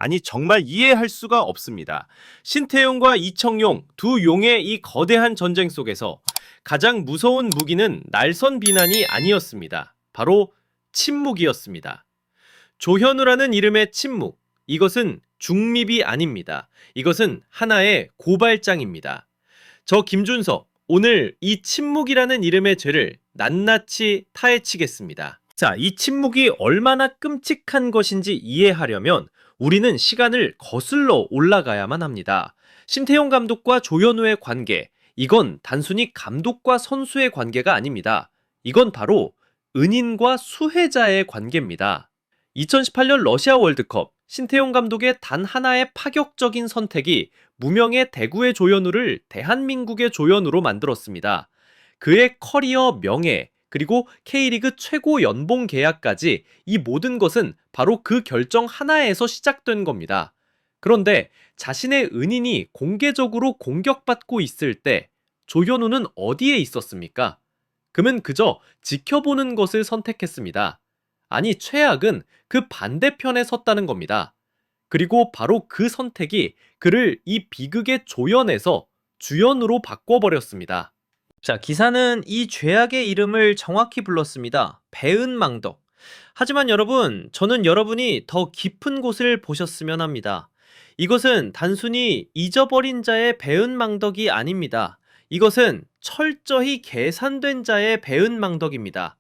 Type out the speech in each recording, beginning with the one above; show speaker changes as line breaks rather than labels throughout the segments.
아니 정말 이해할 수가 없습니다. 신태용과 이청용 두 용의 이 거대한 전쟁 속에서 가장 무서운 무기는 날선 비난이 아니었습니다. 바로 침묵이었습니다. 조현우라는 이름의 침묵, 이것은 중립이 아닙니다. 이것은 하나의 고발장입니다. 저 김준석, 오늘 이 침묵이라는 이름의 죄를 낱낱이 타헤치겠습니다. 자, 이 침묵이 얼마나 끔찍한 것인지 이해하려면 우리는 시간을 거슬러 올라가야만 합니다. 신태용 감독과 조현우의 관계, 이건 단순히 감독과 선수의 관계가 아닙니다. 이건 바로 은인과 수혜자의 관계입니다. 2018년 러시아 월드컵, 신태용 감독의 단 하나의 파격적인 선택이 무명의 대구의 조현우를 대한민국의 조현우로 만들었습니다. 그의 커리어 명예, 그리고 K리그 최고 연봉 계약까지 이 모든 것은 바로 그 결정 하나에서 시작된 겁니다. 그런데 자신의 은인이 공개적으로 공격받고 있을 때 조현우는 어디에 있었습니까? 그는 그저 지켜보는 것을 선택했습니다. 아니, 최악은 그 반대편에 섰다는 겁니다. 그리고 바로 그 선택이 그를 이 비극의 조연에서 주연으로 바꿔버렸습니다. 자, 기사는 이 죄악의 이름을 정확히 불렀습니다. 배은망덕. 하지만 여러분, 저는 여러분이 더 깊은 곳을 보셨으면 합니다. 이것은 단순히 잊어버린 자의 배은망덕이 아닙니다. 이것은 철저히 계산된 자의 배은망덕입니다.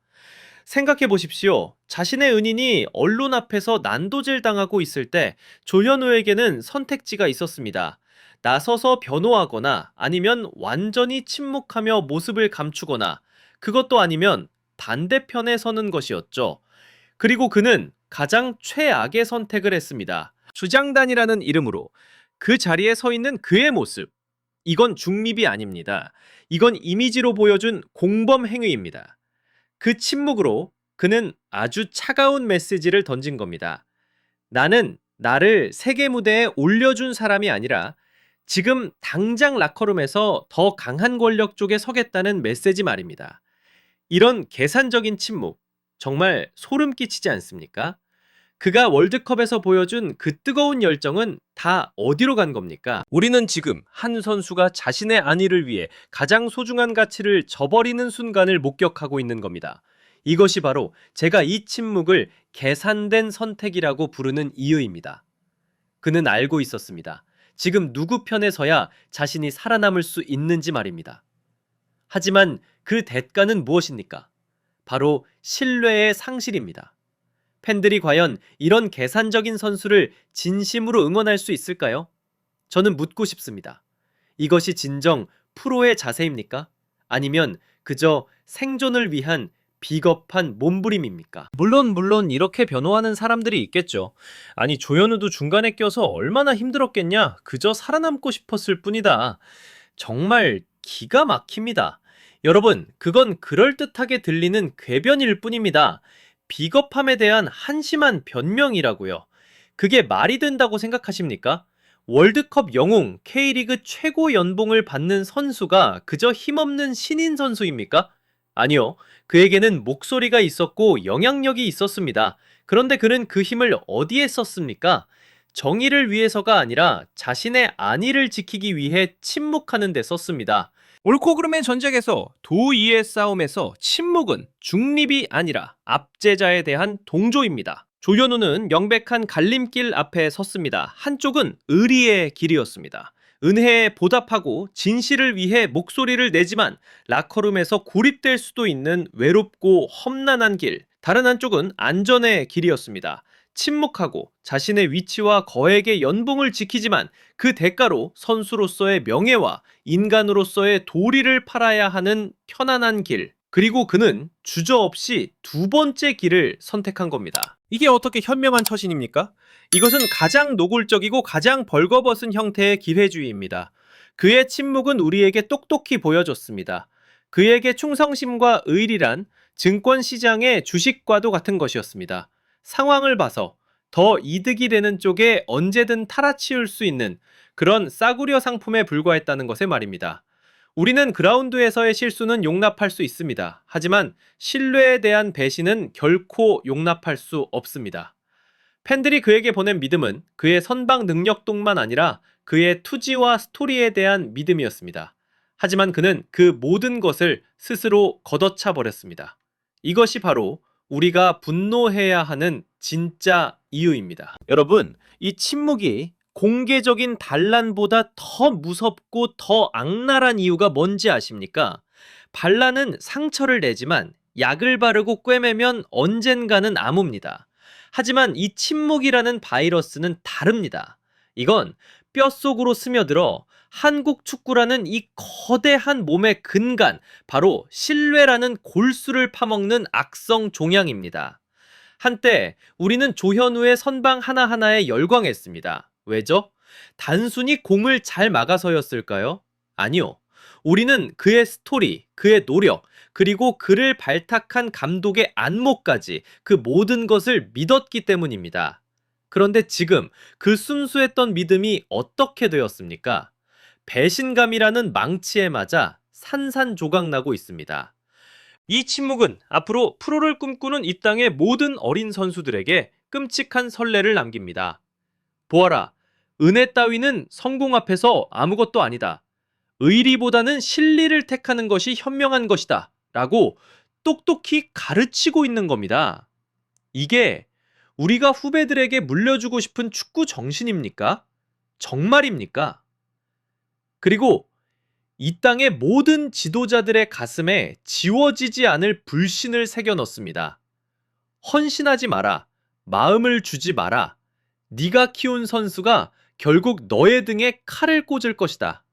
생각해 보십시오. 자신의 은인이 언론 앞에서 난도질 당하고 있을 때 조현우에게는 선택지가 있었습니다. 나서서 변호하거나 아니면 완전히 침묵하며 모습을 감추거나 그것도 아니면 반대편에 서는 것이었죠. 그리고 그는 가장 최악의 선택을 했습니다. 주장단이라는 이름으로 그 자리에 서 있는 그의 모습. 이건 중립이 아닙니다. 이건 이미지로 보여준 공범 행위입니다. 그 침묵으로 그는 아주 차가운 메시지를 던진 겁니다. 나는 나를 세계 무대에 올려준 사람이 아니라 지금 당장 라커룸에서 더 강한 권력 쪽에 서겠다는 메시지 말입니다. 이런 계산적인 침묵, 정말 소름 끼치지 않습니까? 그가 월드컵에서 보여준 그 뜨거운 열정은 다 어디로 간 겁니까? 우리는 지금 한 선수가 자신의 안위를 위해 가장 소중한 가치를 저버리는 순간을 목격하고 있는 겁니다. 이것이 바로 제가 이 침묵을 계산된 선택이라고 부르는 이유입니다. 그는 알고 있었습니다. 지금 누구 편에 서야 자신이 살아남을 수 있는지 말입니다. 하지만 그 대가는 무엇입니까? 바로 신뢰의 상실입니다. 팬들이 과연 이런 계산적인 선수를 진심으로 응원할 수 있을까요? 저는 묻고 싶습니다. 이것이 진정 프로의 자세입니까? 아니면 그저 생존을 위한 비겁한 몸부림입니까? 물론 이렇게 변호하는 사람들이 있겠죠. 아니, 조현우도 중간에 껴서 얼마나 힘들었겠냐? 그저 살아남고 싶었을 뿐이다. 정말 기가 막힙니다. 여러분, 그건 그럴듯하게 들리는 궤변일 뿐입니다. 비겁함에 대한 한심한 변명이라고요. 그게 말이 된다고 생각하십니까? 월드컵 영웅, K리그 최고 연봉을 받는 선수가 그저 힘없는 신인 선수입니까? 아니요. 그에게는 목소리가 있었고 영향력이 있었습니다. 그런데 그는 그 힘을 어디에 썼습니까? 정의를 위해서가 아니라 자신의 안위를 지키기 위해 침묵하는 데 썼습니다. 옳고 그름의 전쟁에서 도의의 싸움에서 침묵은 중립이 아니라 압제자에 대한 동조입니다. 조현우는 명백한 갈림길 앞에 섰습니다. 한쪽은 의리의 길이었습니다. 은혜에 보답하고 진실을 위해 목소리를 내지만 라커룸에서 고립될 수도 있는 외롭고 험난한 길. 다른 한쪽은 안전의 길이었습니다. 침묵하고 자신의 위치와 거액의 연봉을 지키지만 그 대가로 선수로서의 명예와 인간으로서의 도리를 팔아야 하는 편안한 길. 그리고 그는 주저없이 두 번째 길을 선택한 겁니다. 이게 어떻게 현명한 처신입니까? 이것은 가장 노골적이고 가장 벌거벗은 형태의 기회주의입니다. 그의 침묵은 우리에게 똑똑히 보여줬습니다. 그에게 충성심과 의리란 증권시장의 주식과도 같은 것이었습니다. 상황을 봐서 더 이득이 되는 쪽에 언제든 탈아치울 수 있는 그런 싸구려 상품에 불과했다는 것의 말입니다. 우리는 그라운드에서의 실수는 용납할 수 있습니다. 하지만 신뢰에 대한 배신은 결코 용납할 수 없습니다. 팬들이 그에게 보낸 믿음은 그의 선방 능력뿐만 아니라 그의 투지와 스토리에 대한 믿음이었습니다. 하지만 그는 그 모든 것을 스스로 걷어차 버렸습니다. 이것이 바로 우리가 분노해야 하는 진짜 이유입니다. 여러분, 이 침묵이 공개적인 반란보다 더 무섭고 더 악랄한 이유가 뭔지 아십니까? 반란은 상처를 내지만 약을 바르고 꿰매면 언젠가는 아뭅니다. 하지만 이 침묵이라는 바이러스는 다릅니다. 이건 뼛속으로 스며들어 한국 축구라는 이 거대한 몸의 근간, 바로 신뢰라는 골수를 파먹는 악성 종양입니다. 한때 우리는 조현우의 선방 하나하나에 열광했습니다. 왜죠? 단순히 공을 잘 막아서였을까요? 아니요. 우리는 그의 스토리, 그의 노력, 그리고 그를 발탁한 감독의 안목까지, 그 모든 것을 믿었기 때문입니다. 그런데 지금 그 순수했던 믿음이 어떻게 되었습니까? 배신감이라는 망치에 맞아 산산조각 나고 있습니다. 이 침묵은 앞으로 프로를 꿈꾸는 이 땅의 모든 어린 선수들에게 끔찍한 선례를 남깁니다. 보아라, 은혜 따위는 성공 앞에서 아무것도 아니다. 의리보다는 실리를 택하는 것이 현명한 것이다. 라고 똑똑히 가르치고 있는 겁니다. 이게 우리가 후배들에게 물려주고 싶은 축구 정신입니까? 정말입니까? 그리고 이 땅의 모든 지도자들의 가슴에 지워지지 않을 불신을 새겨 넣습니다. 헌신하지 마라. 마음을 주지 마라. 네가 키운 선수가 결국 너의 등에 칼을 꽂을 것이다.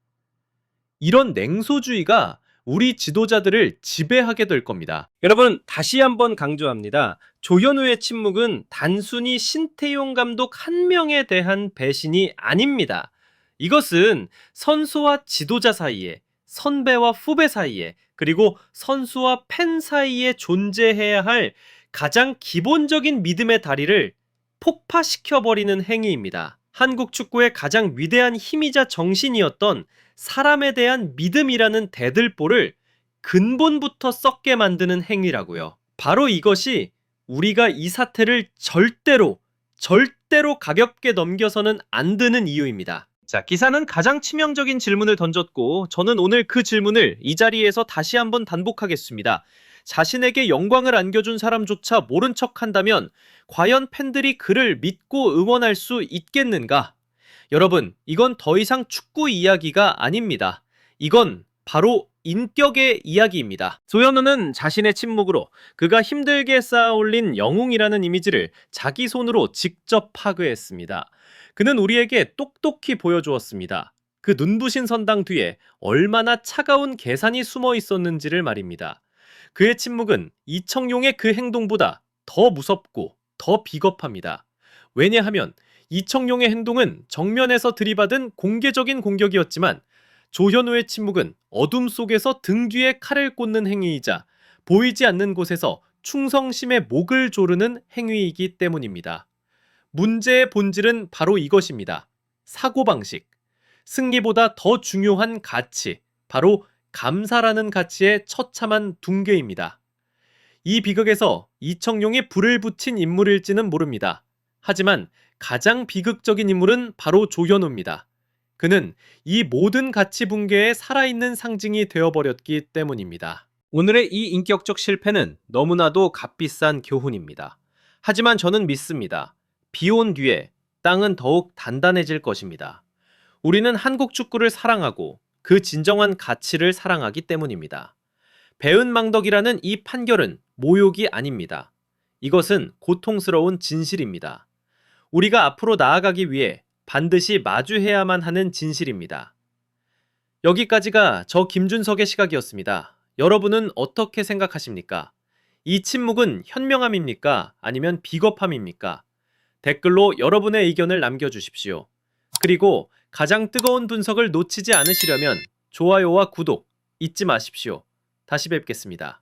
이런 냉소주의가 우리 지도자들을 지배하게 될 겁니다. 여러분, 다시 한번 강조합니다. 조현우의 침묵은 단순히 신태용 감독 한 명에 대한 배신이 아닙니다. 이것은 선수와 지도자 사이에, 선배와 후배 사이에, 그리고 선수와 팬 사이에 존재해야 할 가장 기본적인 믿음의 다리를 폭파시켜버리는 행위입니다. 한국 축구의 가장 위대한 힘이자 정신이었던 사람에 대한 믿음이라는 대들보를 근본부터 썩게 만드는 행위라고요. 바로 이것이 우리가 이 사태를 절대로 가볍게 넘겨서는 안 되는 이유입니다. 자, 기사는 가장 치명적인 질문을 던졌고 저는 오늘 그 질문을 이 자리에서 다시 한번 단복하겠습니다. 자신에게 영광을 안겨준 사람조차 모른 척한다면 과연 팬들이 그를 믿고 응원할 수 있겠는가? 여러분, 이건 더 이상 축구 이야기가 아닙니다. 이건 바로 인격의 이야기입니다. 조현우는 자신의 침묵으로 그가 힘들게 쌓아올린 영웅이라는 이미지를 자기 손으로 직접 파괴했습니다. 그는 우리에게 똑똑히 보여주었습니다. 그 눈부신 선당 뒤에 얼마나 차가운 계산이 숨어 있었는지를 말입니다. 그의 침묵은 이청용의 그 행동보다 더 무섭고 더 비겁합니다. 왜냐하면 이청용의 행동은 정면에서 들이받은 공개적인 공격이었지만 조현우의 침묵은 어둠 속에서 등 뒤에 칼을 꽂는 행위이자 보이지 않는 곳에서 충성심의 목을 조르는 행위이기 때문입니다. 문제의 본질은 바로 이것입니다. 사고방식. 승리보다 더 중요한 가치, 바로 감사라는 가치의 처참한 붕괴입니다. 이 비극에서 이청용이 불을 붙인 인물일지는 모릅니다. 하지만 가장 비극적인 인물은 바로 조현우입니다. 그는 이 모든 가치 붕괴의 살아있는 상징이 되어버렸기 때문입니다. 오늘의 이 인격적 실패는 너무나도 값비싼 교훈입니다. 하지만 저는 믿습니다. 비온 뒤에 땅은 더욱 단단해질 것입니다. 우리는 한국 축구를 사랑하고 그 진정한 가치를 사랑하기 때문입니다. 배은망덕이라는 이 판결은 모욕이 아닙니다. 이것은 고통스러운 진실입니다. 우리가 앞으로 나아가기 위해 반드시 마주해야만 하는 진실입니다. 여기까지가 저 김준석의 시각이었습니다. 여러분은 어떻게 생각하십니까? 이 침묵은 현명함입니까? 아니면 비겁함입니까? 댓글로 여러분의 의견을 남겨주십시오. 그리고 가장 뜨거운 분석을 놓치지 않으시려면 좋아요와 구독 잊지 마십시오. 다시 뵙겠습니다.